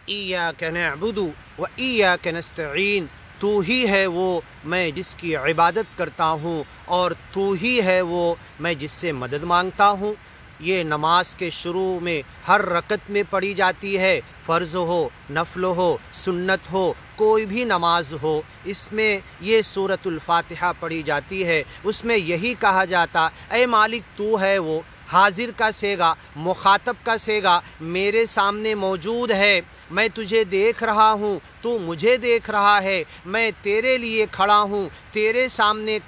इय्याक नअबुदु व इय्याक नस्तईन, तू ही है वो मैं जिसकी इबादत करता हूँ और तू ही है वो मैं जिससे मदद मांगता हूँ। ये नमाज के शुरू में हर रकत में पढ़ी जाती है, फ़र्ज़ हो, नफल हो, सुन्नत हो, कोई भी नमाज हो, इसमें ये सूरतुल फातिहा पढ़ी जाती है। उसमें यही कहा जाता, ऐ मालिक तू है वो, हाजिर का सेगा, मुखातब का सेगा मेरे सामने मौजूद है, मैं तुझे देख रहा हूँ, तू मुझे देख रहा है, मैं तेरे लिए खड़ा हूँ, तेरे सामने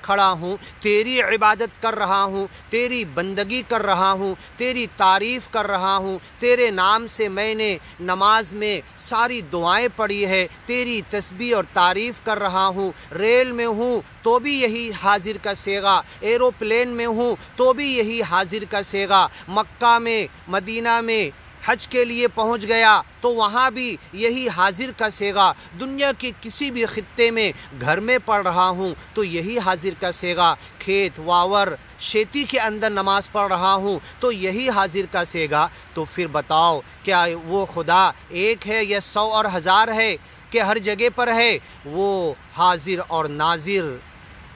खड़ा हूँ, तेरी इबादत कर रहा हूँ, तेरी बंदगी कर रहा हूँ, तेरी तारीफ़ कर रहा हूँ, तेरे नाम से मैंने नमाज में सारी दुआएं पढ़ी है, तेरी तस्बीह और तारीफ़ कर रहा हूँ। रेल में हूँ तो भी यही हाजिर का सेगा, एरोप्लेन में हूँ तो भी यही हाजिर का सेगा, मक्का में, मदीना में हज के लिए पहुंच गया तो वहाँ भी यही हाजिर का सेगा, दुनिया के किसी भी खित्ते में घर में पढ़ रहा हूँ तो यही हाजिर का सेगा, खेत वावर खेती के अंदर नमाज पढ़ रहा हूँ तो यही हाजिर का सेगा। तो फिर बताओ क्या वो खुदा एक है या 100 और 1000 है कि हर जगह पर है? वो हाजिर और नाजिर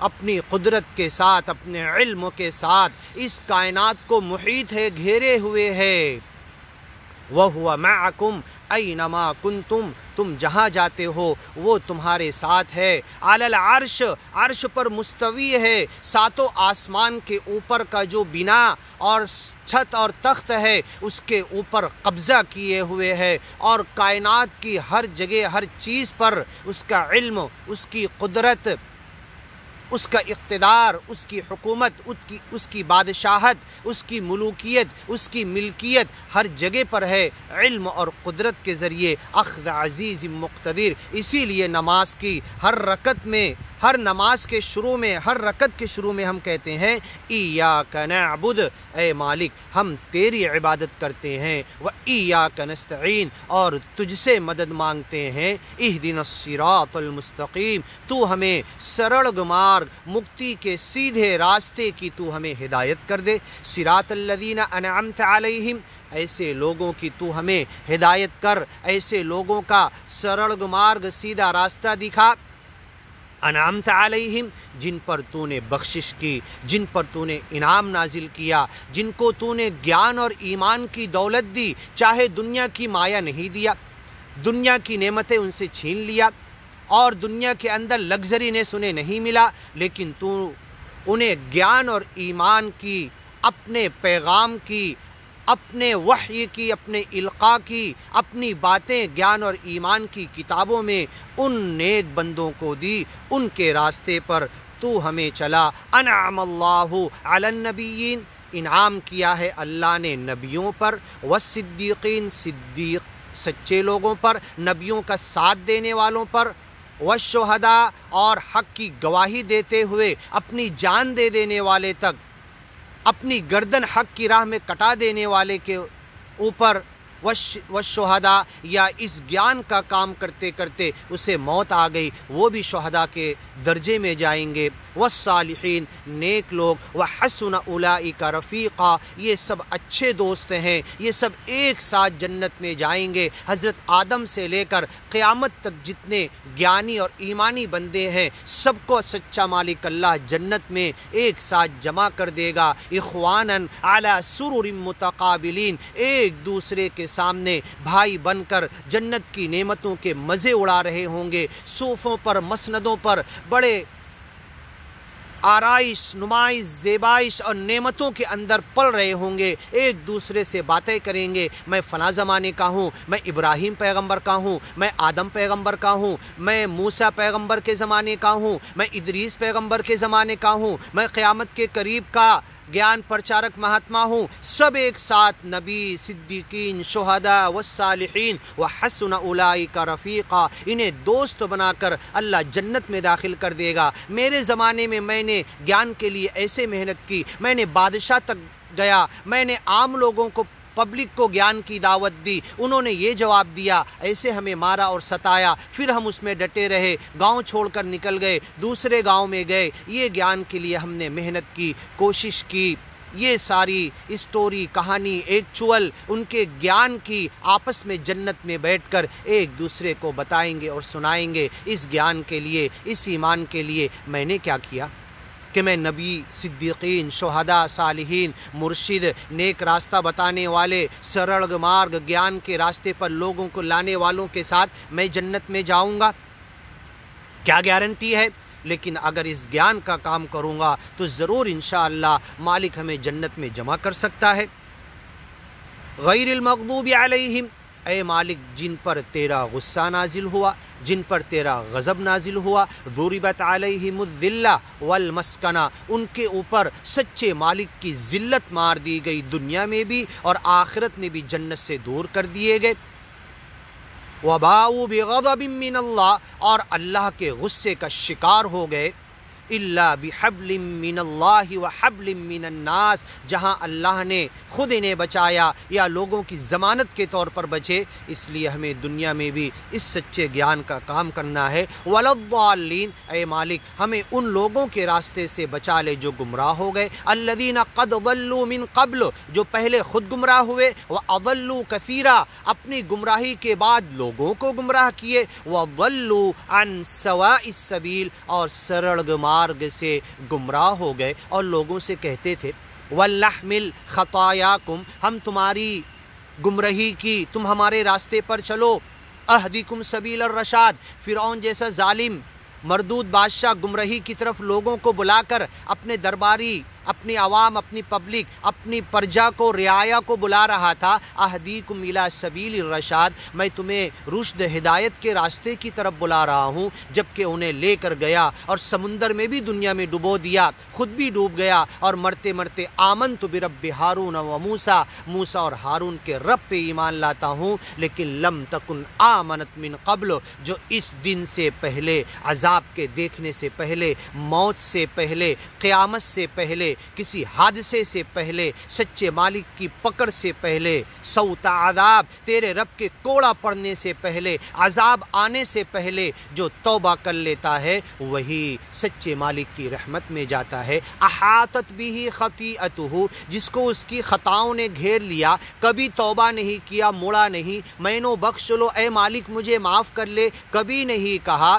अपनी कुदरत के साथ, अपने इल्म के साथ इस कायनात को मुहीत है, घेरे हुए है। वहुवा मअकुम ऐनमा कुंतुम, तुम जहाँ जाते हो वो तुम्हारे साथ है। अलल अर्श, अर्श पर मुस्तवी है, सातों आसमान के ऊपर का जो बिना और छत और तख्त है उसके ऊपर कब्ज़ा किए हुए है और कायनात की हर जगह हर चीज़ पर उसका इल्म, उसकी कुदरत, उसका इक़्तिदार, उसकी हुकूमत, उसकी बादशाहत, उसकी मुलूकियत, उसकी मिल्कियत हर जगह पर है, इल्म और कुदरत के ज़रिए अख़्ज़ अज़ीज़ मुक़्तदिर। इसीलिए नमाज की हर रकत में, हर नमाज के शुरू में, हर रकत के शुरू में हम कहते हैं इय्याक नअबुद, ए मालिक हम तेरी इबादत करते हैं, व इय्याक नस्तईन और तुझसे मदद मांगते हैं। इहदिनस सिरातल मुस्तक़ीम, तू हमें सरल मार्ग, मुक्ति के सीधे रास्ते की तू हमें हिदायत कर दे। सिरातल लज़ीना अनअमत अलैहिम, ऐसे लोगों की तू हमें हिदायत कर, ऐसे लोगों का सरल मार्ग सीधा रास्ता दिखा। अनामत अलैहिम, जिन पर तूने बख्शिश की, जिन पर तूने इनाम नाजिल किया, जिनको तूने ज्ञान और ईमान की दौलत दी, चाहे दुनिया की माया नहीं दिया, दुनिया की नेमतें उनसे छीन लिया और दुनिया के अंदर लग्जरीनेस उन्हें नहीं मिला, लेकिन तू उन्हें ज्ञान और ईमान की, अपने पैगाम की, अपने वह्य की, अपने इल्क़ा की, अपनी बातें ज्ञान और ईमान की किताबों में उन नेक बंदों को दी, उनके रास्ते पर तू हमें चला। अनअमल्लाहु अलन नबिय्यीन, इनाम किया है अल्लाह ने नबियों पर, वस्सिद्दीक़ीन, सिद्दीक़ सच्चे लोगों पर, नबियों का साथ देने वालों पर, वशुहदा और हक़ की गवाही देते हुए अपनी जान दे देने वाले तक, अपनी गर्दन हक़ की राह में कटा देने वाले के ऊपर, वशुहदा या इस ज्ञान का काम करते करते उसे मौत आ गई, वो भी शुहदा के दर्जे में जाएंगे। वस्सालिहीन, नेक लोग, व हसुन उलाइका रफ़ीक़ा, ये सब अच्छे दोस्त हैं, ये सब एक साथ जन्नत में जाएंगे। हज़रत आदम से लेकर क़यामत तक जितने ज्ञानी और ईमानी बंदे हैं सबको सच्चा मालिक अल्लाह जन्नत में एक साथ जमा कर देगा। इख़वानन अला सुरुरिन मुतक़ाबिलीन, एक दूसरे के सामने भाई बनकर जन्नत की नेमतों के मज़े उड़ा रहे होंगे, सोफ़ों पर, मसनदों पर बड़े आराइश, नुमाइश, ज़ेबाइश और नेमतों के अंदर पल रहे होंगे, एक दूसरे से बातें करेंगे। मैं फ़लाँ ज़माने का हूँ, मैं इब्राहीम पैगंबर का हूँ, मैं आदम पैगंबर का हूँ, मैं मूसा पैगंबर के ज़माने का हूँ, मैं इदरीस पैगंबर के ज़माने का हूँ, मैं क़यामत के करीब का ज्ञान प्रचारक महात्मा हूँ। सब एक साथ नबी, सिद्दीकीन, शुहदा वस्सालिहीन व हसुन उलाइका रफ़ीक़ा, इन्हें दोस्त बनाकर अल्लाह जन्नत में दाखिल कर देगा। मेरे ज़माने में मैंने ज्ञान के लिए ऐसे मेहनत की, मैंने बादशाह तक गया, मैंने आम लोगों को, पब्लिक को ज्ञान की दावत दी, उन्होंने ये जवाब दिया, ऐसे हमें मारा और सताया, फिर हम उसमें डटे रहे, गांव छोड़कर निकल गए, दूसरे गांव में गए, ये ज्ञान के लिए हमने मेहनत की, कोशिश की, یہ ساری اسٹوری کہانی ایکچول ان کے گیان کی آپس میں جنت میں بیٹھ کر ایک دوسرے کو بتائیں گے اور سنائیں گے، اس گیان کے لیے، اس ایمان کے لیے میں نے کیا کیا کہ میں نبی، صدیقین، شہداء، صالحین، مرشد، نیک راستہ بتانے والے، سرل مارگ گیان کے راستے پر لوگوں کو لانے والوں کے ساتھ میں جنت میں جاؤں گا؟ کیا گارنٹی ہے؟ لیکن اگر اس گیان کا کام کروں گا تو ضرور انشاءاللہ مالک ہمیں جنت میں جمع کر سکتا ہے۔ غیر المغضوب علیہم، اے مالک جن پر تیرا غصہ نازل ہوا، جن پر تیرا غضب نازل ہوا، ضربت علیہم الذلہ والمسکنہ، ان کے اوپر سچے مالک کی ذلت مار دی گئی، دنیا میں بھی اور آخرت میں بھی جنت سے دور کر دیے گئے۔ وباؤ بغضب من اللہ، اور اللہ کے غصے کا شکار ہو گئے۔ الا بحبل من اللہ وحبل من الناس، جہاں اللہ نے خود انہیں بچایا یا لوگوں کی ضمانت کے طور پر بچے، اس لیے ہمیں دنیا میں بھی اس سچے گیان کا کام کرنا ہے۔ وللضالین، اے مالک ہمیں ان لوگوں کے راستے سے بچا لے جو گمراہ ہو گئے، الذین قد ضلوا من قبل، جو پہلے خود گمراہ ہوئے، واضلوا کثیرا، اپنی گمراہی کے بعد لوگوں کو گمراہ کیے، وضلوا عن سواء السبیل، اور سرل مارگ سے گمراہ ہو گئے اور لوگوں سے کہتے تھے وَلْنَحْمِلْ خَطَایَاکُمْ، ہم تمہاری گمراہی کی، تم ہمارے راستے پر چلو، اہدیکم سبیل الرشاد، فرعون جیسا ظالم مردود بادشاہ گمراہی کی طرف لوگوں کو بلا کر اپنے درباری، اپنی عوام، اپنی پبلک، اپنی پرجا کو، رعایا کو بلا رہا تھا، اہدیکم الی سبیل الرشاد، میں تمہیں رشد ہدایت کے راستے کی طرف بلا رہا ہوں، جبکہ انہیں لے کر گیا اور سمندر میں بھی دنیا میں ڈبو دیا، خود بھی ڈوب گیا اور مرتے مرتے آمنت برب ہارون و موسیٰ، موسیٰ اور ہارون کے رب پہ ایمان لاتا ہوں، لیکن لم تکن آمنت من قبل، جو اس دن سے پہلے، عذاب کے دیکھنے سے پہلے، موت سے پہلے، قیامت سے پہلے، کسی حادثے سے پہلے، سچے مالک کی پکڑ سے پہلے، صوت عذاب، تیرے رب کے کوڑا پڑنے سے پہلے، عذاب آنے سے پہلے جو توبہ کر لیتا ہے وہی سچے مالک کی رحمت میں جاتا ہے۔ احاطت بھی خطیئتہ، جس کو اس کی خطاؤں نے گھیر لیا، کبھی توبہ نہیں کیا، مڑا نہیں، میں نو بخش لو اے مالک مجھے معاف کر لے، کبھی نہیں کہا۔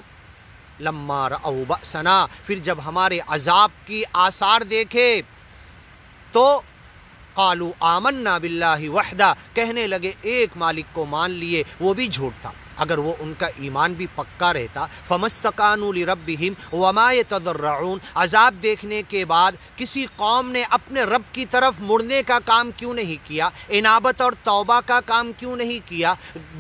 لما رأوا بأسنا، پھر جب ہمارے عذاب کی آثار دیکھے تو قالوا آمنا باللہ وحدہ، کہنے لگے ایک مالک کو مان لیے، وہ بھی جھوٹ تھا، اگر وہ ان کا ایمان بھی پکا رہتا۔ فمستقانوا لربہم وما یتضرعون، عذاب دیکھنے کے بعد کسی قوم نے اپنے رب کی طرف مڑنے کا کام کیوں نہیں کیا، انابت اور توبہ کا کام کیوں نہیں کیا،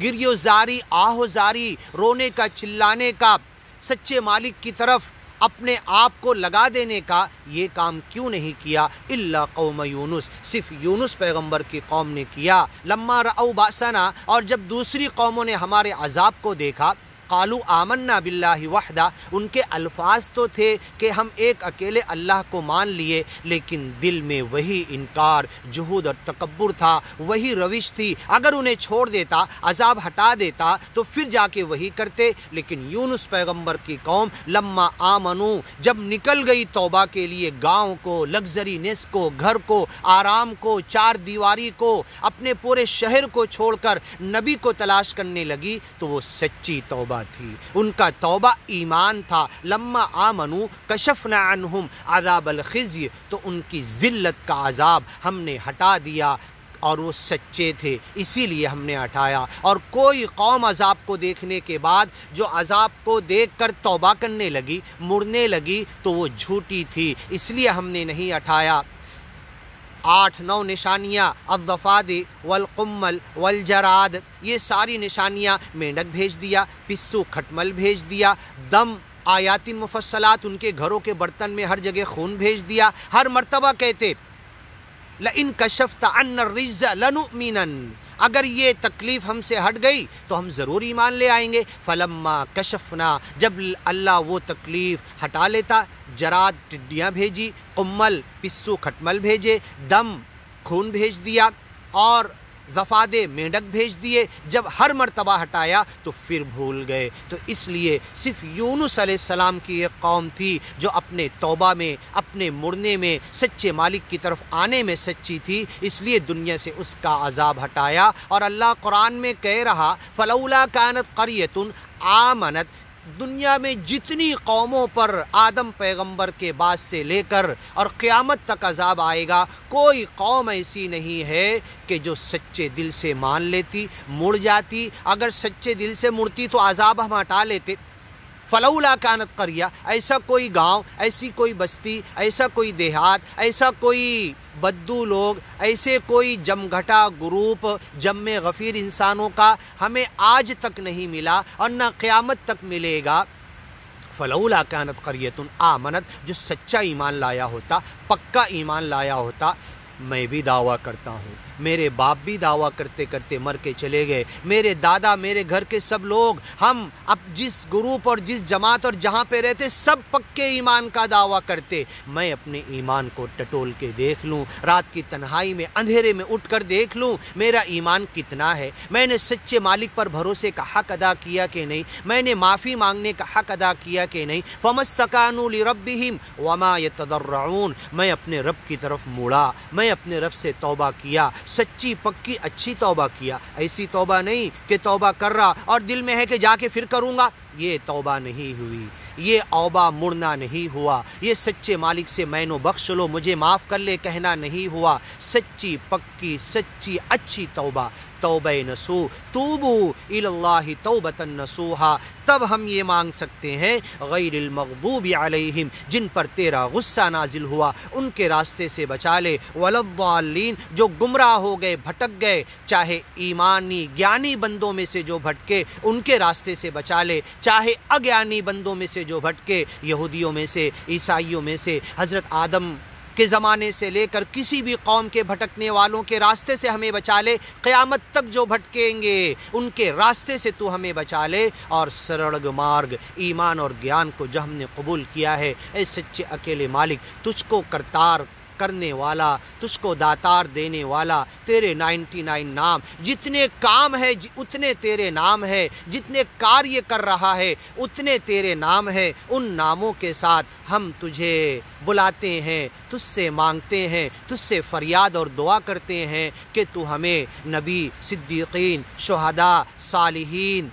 گریو زاری، آہ زاری، رونے کا، چلانے کا، سچے مالک کی طرف اپنے آپ کو لگا دینے کا یہ کام کیوں نہیں کیا؟ الا قوم یونس، صرف یونس پیغمبر کی قوم نے کیا۔ لما رأوا بأسنا، اور جب دوسری قوموں نے ہمارے عذاب کو دیکھا، قالوا آمنا باللہ وحدہ، ان کے الفاظ تو تھے کہ ہم ایک اکیلے اللہ کو مان لیے، لیکن دل میں وہی انکار، جہود اور تکبر تھا، وہی روش تھی، اگر انہیں چھوڑ دیتا، عذاب ہٹا دیتا تو پھر جا کے وہی کرتے۔ لیکن یونس پیغمبر کی قوم لما آمنو، جب نکل گئی توبہ کے لیے، گاؤں کو، لگژری نیس کو، گھر کو، آرام کو، چار دیواری کو، اپنے پورے شہر کو چھوڑ کر نبی کو تلاش کرنے لگی، تو وہ سچی توبہ تھی، ان کا توبہ ایمان تھا۔ لما آمنو کشفنا عنہم عذاب الخزي، تو ان کی ذلت کا عذاب ہم نے ہٹا دیا، اور وہ سچے تھے اسی لیے ہم نے ہٹایا۔ اور کوئی قوم عذاب کو دیکھنے کے بعد جو عذاب کو دیکھ کر توبہ کرنے لگی، مڑنے لگی، تو وہ جھوٹی تھی، اس لیے ہم نے نہیں ہٹایا۔ 8-9 نشانیاں، الضفادع والقمل والجراد، یہ ساری نشانیاں، مینڈک بھیج دیا، پسو کھٹمل بھیج دیا، دم آیات مفصلات، ان کے گھروں کے برتن میں ہر جگہ خون بھیج دیا، ہر مرتبہ کہتے لئن کشفت عنا الرجز لنؤمنن، اگر یہ تکلیف ہم سے ہٹ گئی تو ہم ضرور ایمان لے آئیں گے۔ فلما کشفنا، جب اللہ وہ تکلیف ہٹا لیتا، جراد ٹڈیاں بھیجی، قمل پسو کھٹمل بھیجے، دم خون بھیج دیا، اور ज़फ़ादे मेंढक भेज दिए, जब हर मर्तबा हटाया तो फिर भूल गए। तो इसलिए सिर्फ यूनुस अलैहिस्सलाम की एक कौम थी जो अपने तौबा में, अपने मुड़ने में, सच्चे मालिक की तरफ आने में सच्ची थी, इसलिए दुनिया से उसका अज़ाब हटाया। और अल्लाह कुरान में कह रहा फ़लौला कानत क़रियतुन आमनत, दुनिया में जितनी कौमों पर आदम पैगंबर के बाद से लेकर और क़यामत तक अज़ाब आएगा, कोई कौम ऐसी नहीं है कि जो सच्चे दिल से मान लेती, मुड़ जाती। अगर सच्चे दिल से मुड़ती तो अज़ाब हम हटा लेते। फ़लौला कानत क़रिया, ऐसा कोई गांव, ऐसी कोई बस्ती, ऐसा कोई देहात, ऐसा कोई बद्दू लोग, ऐसे कोई जमघटा ग्रुप, जम्मे गफ़ीर इंसानों का हमें आज तक नहीं मिला और न क़यामत तक मिलेगा। फ़लौला कानत क़रियतुन आमनत, जो सच्चा ईमान लाया होता, पक्का ईमान लाया होता। मैं भी दावा करता हूँ, मेरे बाप भी दावा करते करते मर के चले गए, मेरे दादा, मेरे घर के सब लोग, हम अब जिस ग्रुप और जिस जमात और जहाँ पे रहते सब पक्के ईमान का दावा करते। मैं अपने ईमान को टटोल के देख लूँ, रात की तन्हाई में अंधेरे में उठ कर देख लूँ मेरा ईमान कितना है, मैंने सच्चे मालिक पर भरोसे का हक़ अदा किया कि नहीं, मैंने माफ़ी मांगने का हक़ अदा किया कि नहीं। फ़मस्तकानू लिरब्बिहिम वमा यतदर्रऊन, मैं अपने रब की तरफ मुड़ा, मैं अपने रब से तौबा किया, सच्ची पक्की अच्छी तौबा किया। ऐसी तौबा नहीं कि तौबा कर रहा और दिल में है कि जाके फिर करूँगा, ये तौबा नहीं हुई, ये औबा मुड़ना नहीं हुआ, ये सच्चे मालिक से मैनो बख्श लो, मुझे माफ़ कर ले कहना नहीं हुआ। सच्ची पक्की सच्ची अच्छी तौबा, तौबा नसू, तूबू इलल्लाहि तौबतन नसूहा, तब हम ये मांग सकते हैं गैरिल मग़दूबि अलैहिम, जिन पर तेरा गुस्सा नाजिल हुआ उनके रास्ते से बचा ले, वलद्दालीन, जो गुमराह हो गए, भटक गए, चाहे ईमानी ज्ञानी बंदों में से जो भटके उनके रास्ते से बचा ले, चाहे अज्ञानी बंदों में से जो भटके, यहूदियों में से, ईसाइयों में से, हज़रत आदम के ज़माने से लेकर किसी भी कौम के भटकने वालों के रास्ते से हमें बचा ले, क़यामत तक जो भटकेंगे उनके रास्ते से तू हमें बचा ले। और सरल मार्ग ईमान और ज्ञान को जो हमने कबूल किया है, ऐ सच्चे अकेले मालिक, तुझको करतार करने वाला, तुझको दातार देने वाला, तेरे 99 नाम, जितने काम है उतने तेरे नाम है, जितने कार्य कर रहा है उतने तेरे नाम है। उन नामों के साथ हम तुझे बुलाते हैं, तुझसे मांगते हैं, तुझसे फरियाद और दुआ करते हैं कि तू हमें नबी, सिद्दीकीन, शुहदा, सालिहीन,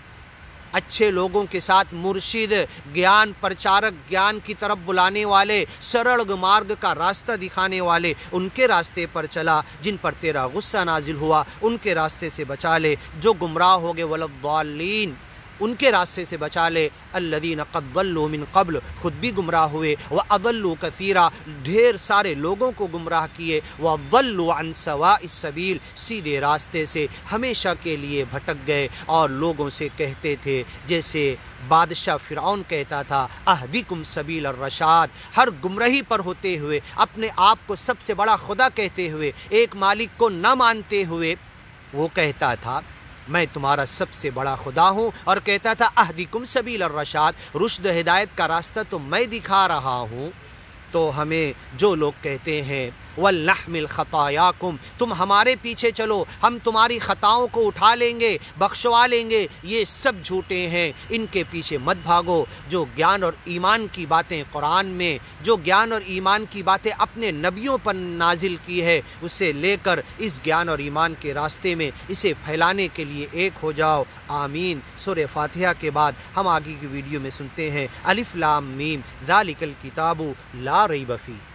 अच्छे लोगों के साथ मुर्शिद, ज्ञान प्रचारक, ज्ञान की तरफ बुलाने वाले, सरल मार्ग का रास्ता दिखाने वाले, उनके रास्ते पर चला। जिन पर तेरा गुस्सा नाजिल हुआ उनके रास्ते से बचा ले, जो गुमराह हो गए वलद्दालीन उनके रास्ते से बचा ले। अल्लज़ीना क़द ज़ल्लू मिन क़ब्ल, खुद भी गुमराह हुए, व अज़ल्लू कसीरा, ढेर सारे लोगों को गुमराह किए, व ज़ल्लू अन सवाइस सबील, सीधे रास्ते से हमेशा के लिए भटक गए और लोगों से कहते थे, जैसे बादशाह फ़िरऔन कहता था, अहदिकुम सबील रशाद, हर गुमराही पर होते हुए, अपने आप को सबसे बड़ा खुदा कहते हुए, एक मालिक को न मानते हुए वो कहता था मैं तुम्हारा सबसे बड़ा खुदा हूँ, और कहता था अहदिकुम सबील रशाद, रुश्द हिदायत का रास्ता तो मैं दिखा रहा हूँ। तो हमें जो लोग कहते हैं वल्नहमिल खतायाकुम, तुम हमारे पीछे चलो, हम तुम्हारी ख़ताओं को उठा लेंगे, बख्शवा लेंगे, ये सब झूठे हैं, इनके पीछे मत भागो। जो ज्ञान और ईमान की बातें कुरान में, जो ज्ञान और ईमान की बातें अपने नबियों पर नाजिल की है, उसे लेकर इस ज्ञान और ईमान के रास्ते में इसे फैलाने के लिए एक हो जाओ। आमीन। सूरह फातिहा के बाद हम आगे की वीडियो में सुनते हैं अलिफ लाम मीम ज़ालिकल किताबु ला रैब फीह।